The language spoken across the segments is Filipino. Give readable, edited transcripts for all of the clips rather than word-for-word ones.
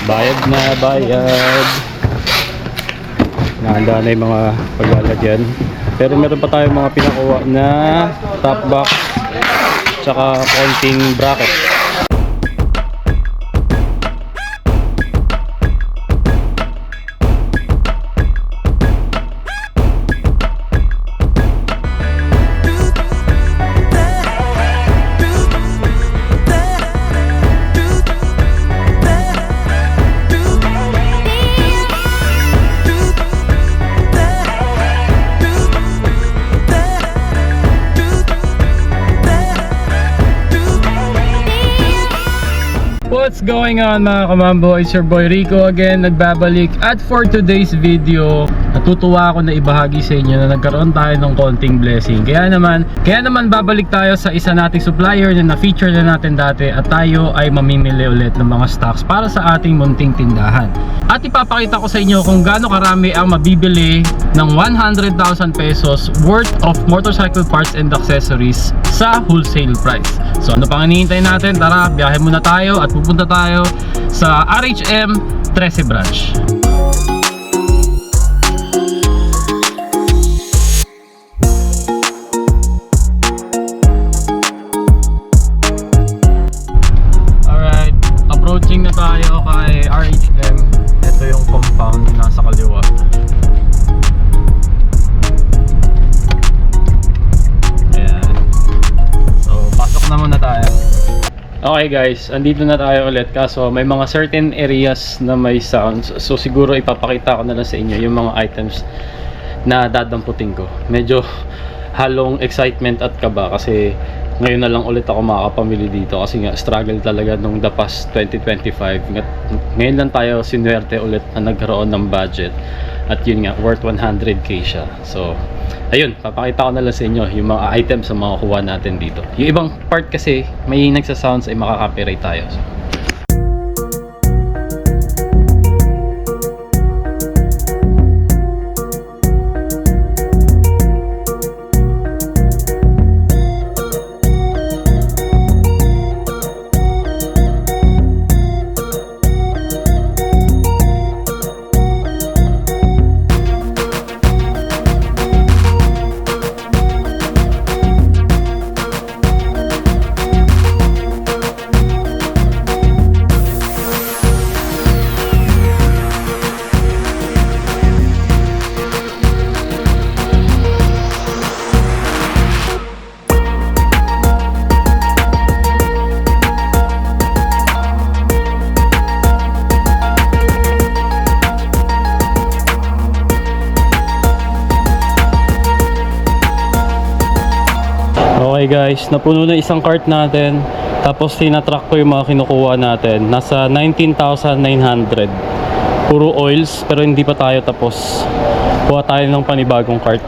Bayad na, bayad. Nahanda na yung mga paglalagyan. Pero meron pa tayong mga pinakuha na top box tsaka konting bracket. What's going on mga kamambo? It's your boy Rico again, nagbabalik. At for today's video, natutuwa ako na ibahagi sa inyo na nagkaroon tayo ng konting blessing. Kaya naman babalik tayo sa isa nating supplier na na-feature na natin dati, at tayo ay mamimili ulit ng mga stocks para sa ating munting tindahan. At ipapakita ko sa inyo kung gaano karami ang mabibili ng 100,000 pesos worth of motorcycle parts and accessories sa wholesale price. So ano pang hinihintay natin? Tara, biyahe muna tayo at pupunta tayo sa RHM 13 branch. Alright, approaching na tayo kay RHM. Ito yung compound nasa kaliwa. Ayan. So pasok na muna tayo. Okay guys, andito na tayo ulit, kaso may mga certain areas na may sounds. So siguro ipapakita ko na lang sa inyo yung mga items na dadamputin ko. Medyo halong excitement at kaba kasi ngayon na lang ulit ako makakapamili dito, kasi nga struggle talaga nung the past 2025. Ngayon lang tayo sinuwerte ulit na nagkaroon ng budget, at yun nga, worth 100k siya. So ayun, papakita ko na lang sa inyo yung mga items na makukuha natin dito. Yung ibang part kasi may nagsasounds ay makaka-copyright tayo. So okay guys, napuno na isang cart natin. Tapos tinatrack ko yung mga kinukuha natin. Nasa 19,900. Puro oils, pero hindi pa tayo tapos. Kuha tayo ng panibagong cart.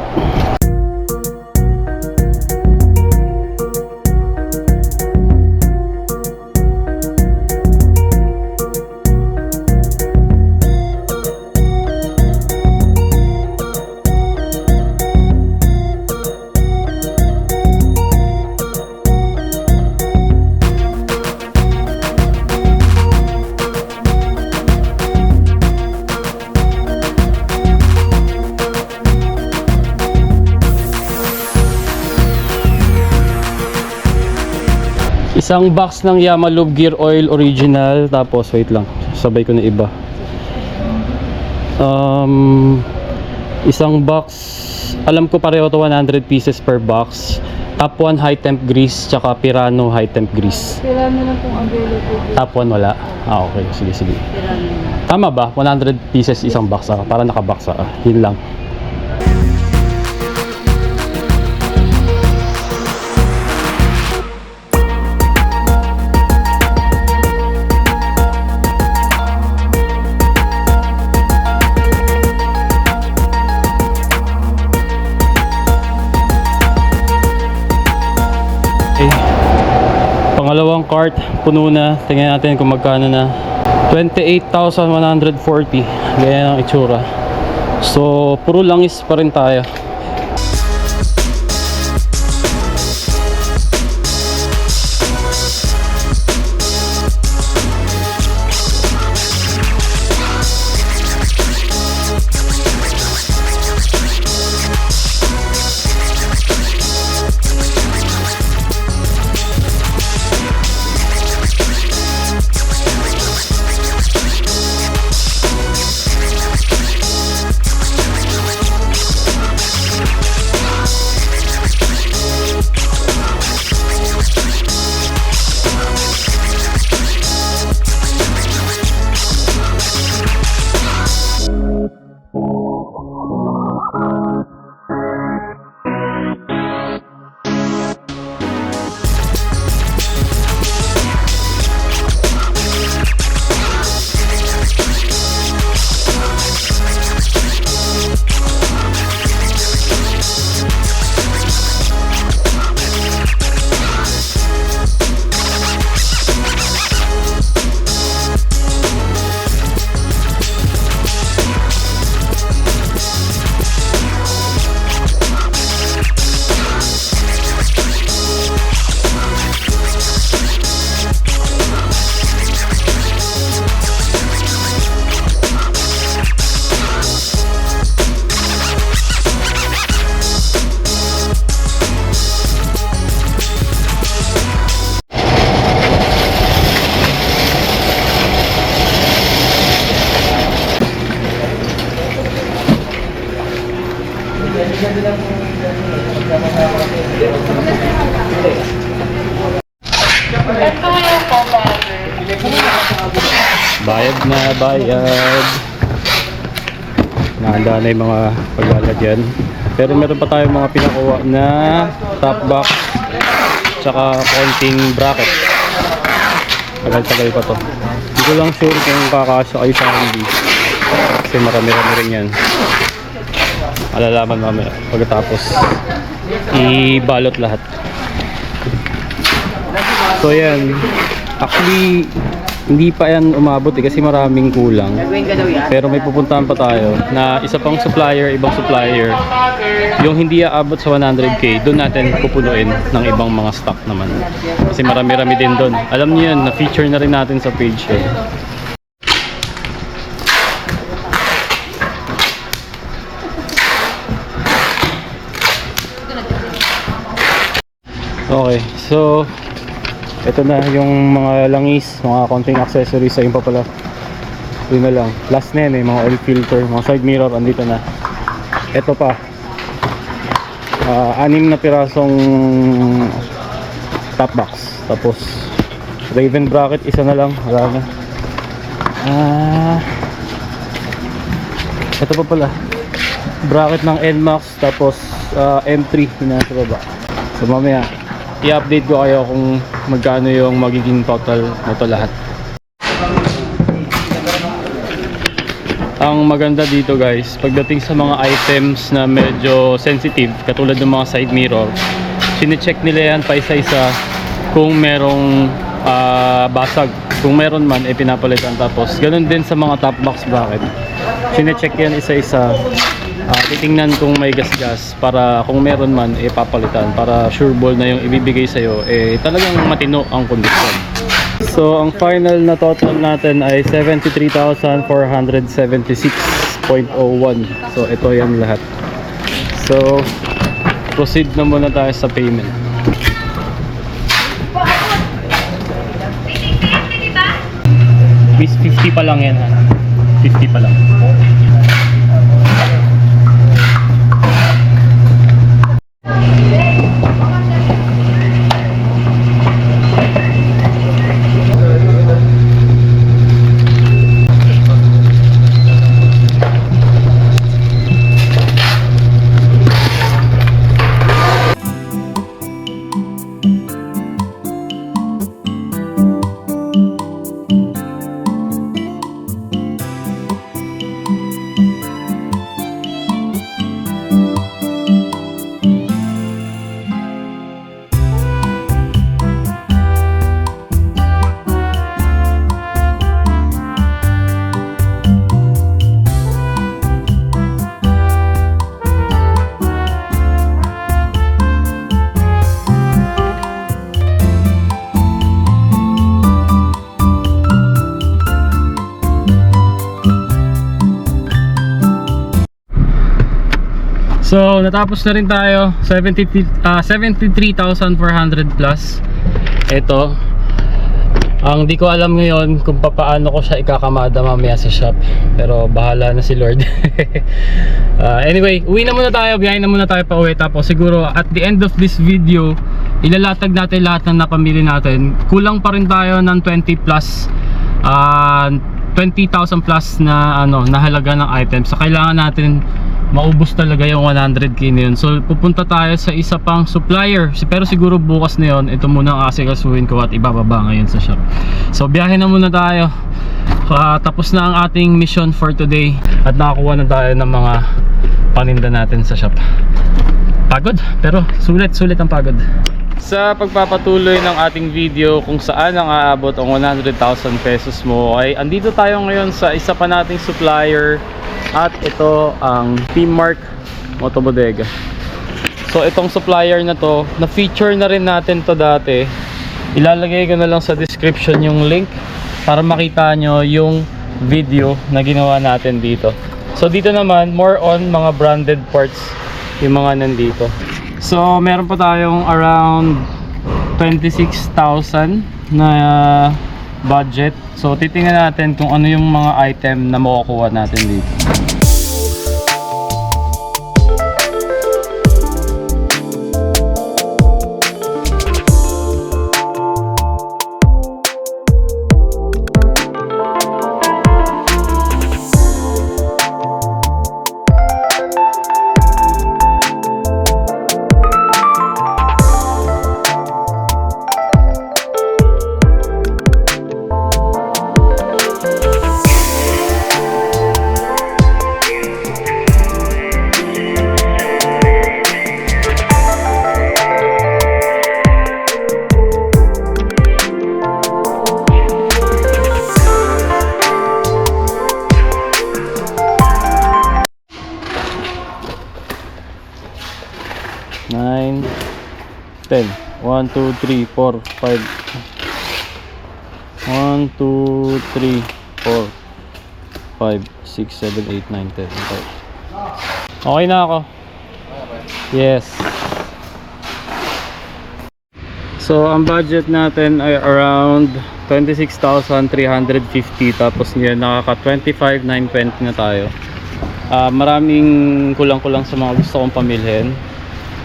Isang box ng Yamalube Gear Oil Original. Tapos wait lang, sabay ko na iba. Isang box, alam ko pareho to, 100 pieces per box. Top 1 high temp grease, tsaka Pirano high temp grease. Pirano lang pong available. Top 1 wala? Ah okay, sige sige. Pirano. Tama ba? 100 pieces isang box, para nakabox yun lang. Pangalawang cart puno na. Tingnan natin kung magkano na. 28,140. Ganyan ang itsura. So puro langis pa rin tayo. Bayad na, bayad. Nahanda na yung mga paglalagyan. Pero meron pa tayong mga pinakuha na top box tsaka konting bracket. Tagal-tagal pa to. Hindi ko lang sure kung kakasya kayo sa akin dito. Kasi marami-rami rin yan. Malalaman mamaya pagkatapos ibalot lahat. So yan. Actually, hindi pa yan umabot kasi maraming kulang. Pero may pupuntahan pa tayo na isa pang supplier, ibang supplier. Yung hindi aabot sa 100k, doon natin pupunuin ng ibang mga stock naman. Kasi marami-rami din doon. Alam niyo yan, na-feature na rin natin sa page yun. Okay, so ito na yung mga langis, mga konting accessories. Ayun pa pala, yun na lang, last na yan mga oil filter, mga side mirror, andito na. Ito pa, 6 na pirasong top box. Tapos Raven bracket, isa na lang, wala na. Ito pa pala, bracket ng NMAX, tapos M3 yun na sa baba. So mamaya i-update ko kayo kung magkano yung magiging total nito lahat. Ang maganda dito guys, pagdating sa mga items na medyo sensitive, katulad ng mga side mirror, sine-check nila yan pa isa-isa kung merong basag. Kung meron man, pinapalitan. Tapos ganun din sa mga top box bracket, sine-check yan isa-isa. Titingnan kung may gas-gas para kung meron man papalitan para sure ball na yung ibibigay sa'yo talagang matino ang kondisyon. So ang final na total natin ay 73,476.01. So ito yan lahat. So proceed na muna tayo sa payment. Miss 50 pa lang yan ha. 50 pa lang. So natapos na rin tayo, 73,400 plus. Ito ang di ko alam ngayon kung paano ko siya ikakamada mamaya sa shop, pero bahala na si Lord. Anyway, uwi na muna tayo, biyahe na muna tayo pa uwi. Tapos siguro at the end of this video, ilalatag natin lahat ng napamili natin. Kulang pa rin tayo ng 20 plus 20,000 plus na halaga ng items. So kailangan natin maubos talaga yung 100k na yun. So pupunta tayo sa isa pang supplier, pero siguro bukas na yun. Ito muna ang asikasuhin ko at ibababa ngayon sa shop. So biyahe na muna tayo. Tapos na ang ating mission for today at nakakuha na tayo ng mga paninda natin sa shop. Pagod, pero sulit ang pagod. Sa pagpapatuloy ng ating video kung saan ang aabot ang 100,000 pesos mo, ay andito tayo ngayon sa isa pa nating supplier. At ito ang P-Mark Motobodega. So itong supplier na to, na-feature na rin natin to dati. Ilalagay ko na lang sa description yung link para makita nyo yung video na ginawa natin dito. So dito naman, more on mga branded parts yung mga nandito. So meron pa tayong around 26,000 na budget. So titingnan natin kung ano yung mga item na makukuha natin dito. 10. 1, 2, 3, 4, 5. 1, 2, 3, 4, 5, 6, 7, 8, 9, 10. Okay. Okay na ako. Yes. So, ang budget natin ay around 26,350. Tapos ngayon nakaka 25,920 na tayo. Maraming kulang-kulang sa mga gusto kong pamilhin.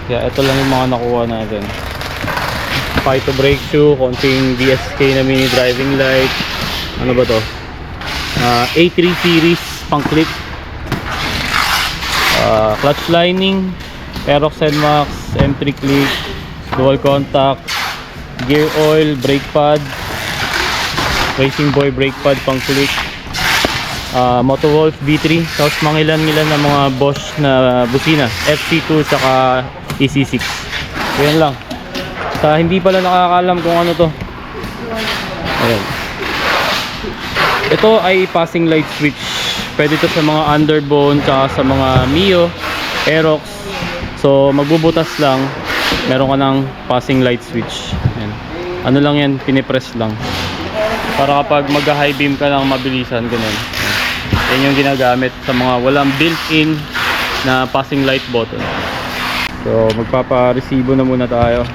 Kaya ito lang yung mga nakuha natin. Phyto brake shoe, konting DSK na mini driving light. Ano ba to? A3 series pang clip. Clutch lining, Aerox NMAX, M3 clip, dual contact, gear oil, brake pad, Racing Boy brake pad pang click, Motowolf V3, tapos mangilan-ngilan na mga Bosch na busina, FC2 saka EC6. Yan lang. Sa hindi pala nakakaalam kung ano to. Ayan. Ito ay passing light switch. Pwede to sa mga underbone tsaka sa mga Mio, Aerox. So magbubutas lang, meron ka ng passing light switch. Ayan. Ano lang yan, pinipress lang. Para kapag mag-high beam ka ng mabilisan, ganun. Yan yung ginagamit sa mga walang built-in na passing light button. So magpapa-resibo na muna tayo.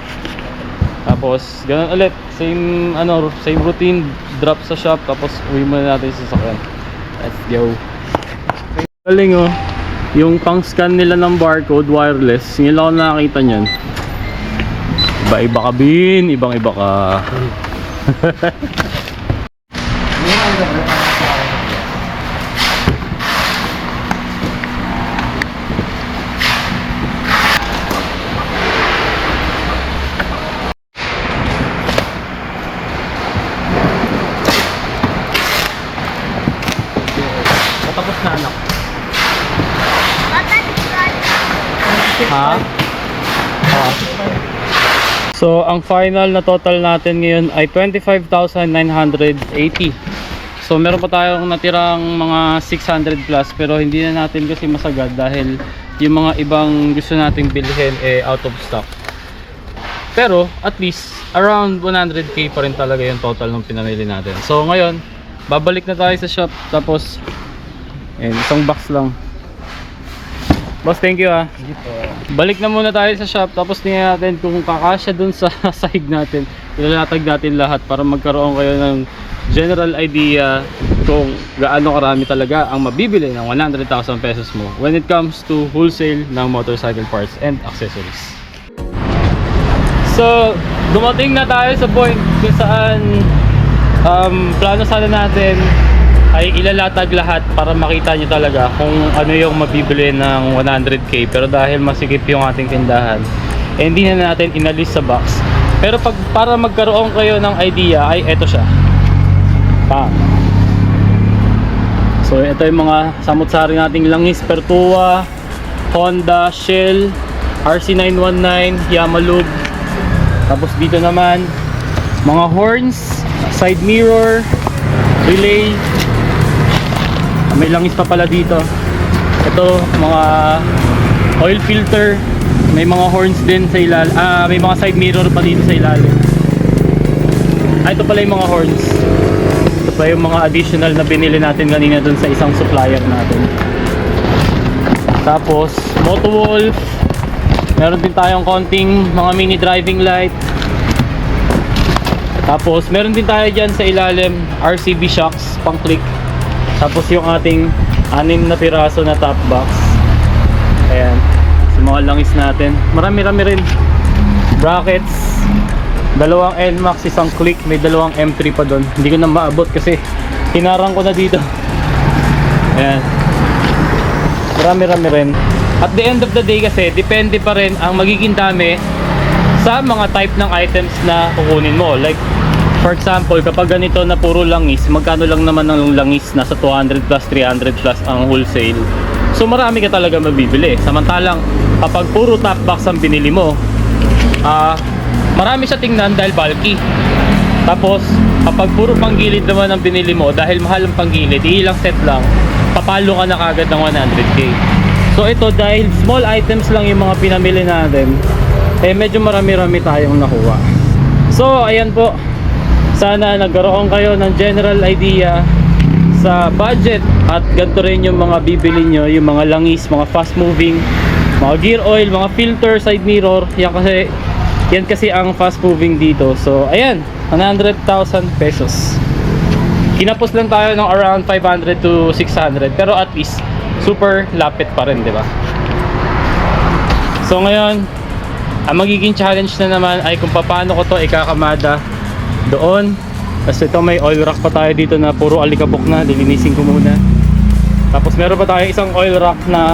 Tapos ganun ulit, same routine, drop sa shop, tapos uwi muna natin sa sasakyan. Let's go. Galing oh. Yung pang scan nila ng barcode wireless, ngayon lang ako nakakita niyan. Iba-iba ka bin, ibang-iba ka. Tapos na anak. Ha? So ang final na total natin ngayon ay 25,980. So meron pa tayong natirang mga 600 plus, pero hindi na natin kasi masagad dahil yung mga ibang gusto nating bilhin out of stock. Pero at least around 100k pa rin talaga yung total ng pinamili natin. So ngayon babalik na tayo sa shop, tapos isang box lang. Boss, thank you ah. Balik na muna tayo sa shop, tapos tingnan natin kung kakasya dun sa sahig natin. Ilalatag natin lahat para magkaroon kayo ng general idea kung gaano karami talaga ang mabibili ng 100,000 pesos mo when it comes to wholesale ng motorcycle parts and accessories. So dumating na tayo sa point kung saan plano sana natin ay ilalatag lahat para makita nyo talaga kung ano yung mabibili ng 100k. Pero dahil masikip yung ating tindahan, hindi na natin inalis sa box. Pero para magkaroon kayo ng idea ay eto siya. So ito yung mga samut-sari nating langis: Pertua, Honda, Shell, RC919, Yamalube. Tapos dito naman mga horns, side mirror, relay. May langis pa pala dito. Ito mga oil filter, may mga horns din sa ilalim. May mga side mirror pa dito sa ilalim. Ito pala yung mga horns. Ito pa yung mga additional na binili natin kanina dun sa isang supplier natin. Tapos Motowolf, meron din tayong konting mga mini driving light. Tapos meron din tayo dyan sa ilalim RCB shocks pang click. Tapos yung ating 6 na piraso na top box. Ayan, sa mga langis natin. Marami-rami rin. Brackets, 2 NMAX, isang click, may 2 M3 pa doon. Hindi ko na maabot kasi hinarang ko na dito. Ayan, marami-rami rin. At the end of the day kasi, depende pa rin ang magiging dami sa mga type ng items na kukunin mo. Like for example, kapag ganito na puro langis, magkano lang naman ang langis? Nasa 200 plus, 300 plus ang wholesale. So marami ka talaga mabibili. Samantalang kapag puro top box ang binili mo, marami siya tingnan dahil bulky. Tapos kapag puro panggilid naman ang binili mo, dahil mahal ang panggilid, ilang set lang, papalo ka na kagad ng 100k. So ito, dahil small items lang yung mga pinamili natin, eh medyo marami-rami tayong nakuha. So ayan po, sana nagkaroon kayo ng general idea sa budget at ganito rin yung mga bibili nyo, yung mga langis, mga fast moving, mga gear oil, mga filter, side mirror. Yan kasi ang fast moving dito. So ayan, 100,000 pesos. Kinapos lang tayo ng around 500 to 600, pero at least super lapit pa rin, di ba? So ngayon, ang magiging challenge na naman ay kung paano ko to ikakamada doon. Kasi ito may oil rack pa tayo dito na puro alikabok na, lilinisin ko muna. Tapos meron pa tayo isang oil rack na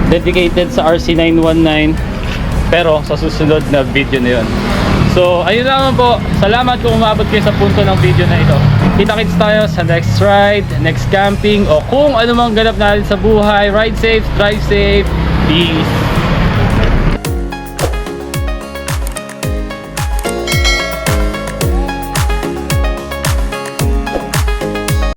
dedicated sa RC919, pero sa susunod na video na yun. So ayun naman po, salamat kung umabot kayo sa punto ng video na ito. Kita-kits tayo sa next ride, next camping, o kung ano mang ganap natin sa buhay. Ride safe, drive safe, peace.